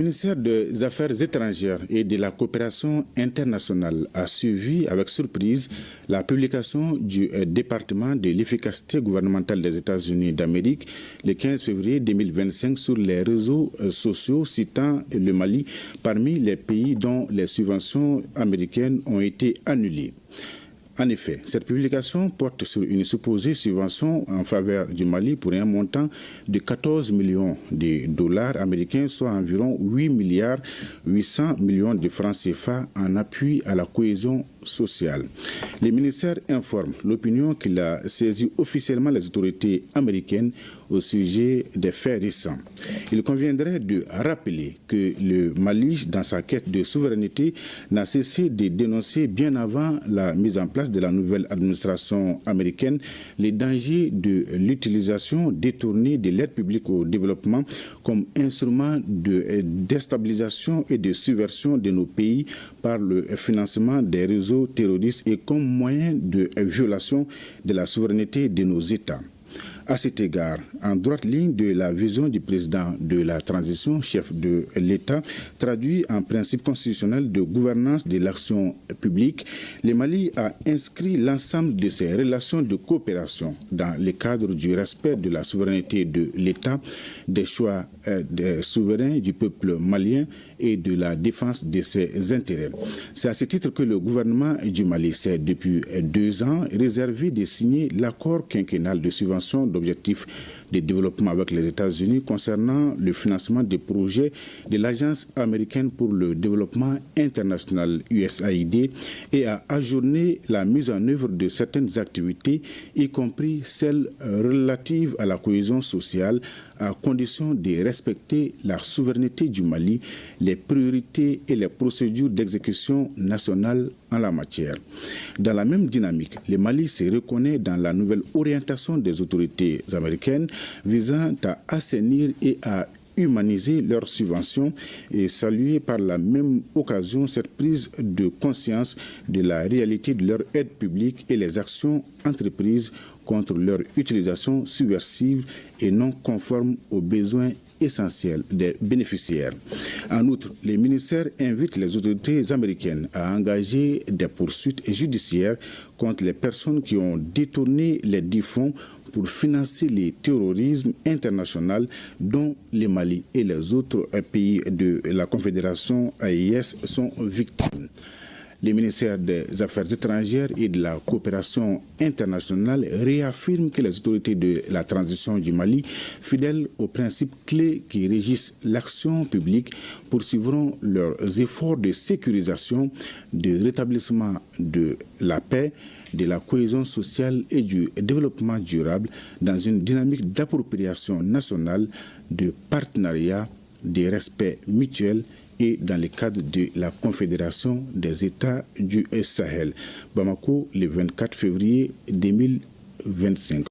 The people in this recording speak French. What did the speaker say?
Le ministère des Affaires étrangères et de la coopération internationale a suivi avec surprise la publication du département de l'efficacité gouvernementale des États-Unis d'Amérique le 15 février 2025 sur les réseaux sociaux citant le Mali parmi les pays dont les subventions américaines ont été annulées. En effet, cette publication porte sur une supposée subvention en faveur du Mali pour un montant de 14 millions de dollars américains, soit environ 8 milliards 800 millions de francs CFA en appui à la cohésion sociale. Le ministère informe l'opinion qu'il a saisi officiellement les autorités américaines au sujet des faits récents. Il conviendrait de rappeler que le Mali, dans sa quête de souveraineté, n'a cessé de dénoncer bien avant la mise en place de la nouvelle administration américaine les dangers de l'utilisation détournée de l'aide publique au développement comme instrument de déstabilisation et de subversion de nos pays par le financement des réseaux terroristes et comme moyen de violation de la souveraineté de nos États. À cet égard, en droite ligne de la vision du président de la transition, chef de l'État, traduit en principe constitutionnel de gouvernance de l'action publique, le Mali a inscrit l'ensemble de ses relations de coopération dans le cadre du respect de la souveraineté de l'État, des choix des souverains du peuple malien et de la défense de ses intérêts. C'est à ce titre que le gouvernement du Mali s'est depuis 2 ans réservé de signer l'accord quinquennal de subvention d'objectifs de développement avec les États-Unis concernant le financement des projets de l'Agence américaine pour le développement international USAID et a ajourné la mise en œuvre de certaines activités, y compris celles relatives à la cohésion sociale, à condition de respecter la souveraineté du Mali, les priorités et les procédures d'exécution nationale en la matière. Dans la même dynamique, le Mali se reconnaît dans la nouvelle orientation des autorités américaines visant à assainir et à humaniser leurs subventions et saluer par la même occasion cette prise de conscience de la réalité de leur aide publique et les actions entreprises contre leur utilisation subversive et non conforme aux besoins essentiels des bénéficiaires. En outre, les ministères invitent les autorités américaines à engager des poursuites judiciaires contre les personnes qui ont détourné les dits fonds pour financer le terrorisme international dont le Mali et les autres pays de la Confédération AES sont victimes. Le ministère des Affaires étrangères et de la coopération internationale réaffirme que les autorités de la transition du Mali, fidèles aux principes clés qui régissent l'action publique, poursuivront leurs efforts de sécurisation, de rétablissement de la paix, de la cohésion sociale et du développement durable dans une dynamique d'appropriation nationale, de partenariat, de respect mutuel et dans le cadre de la Confédération des États du Sahel. Bamako, le 24 février 2025.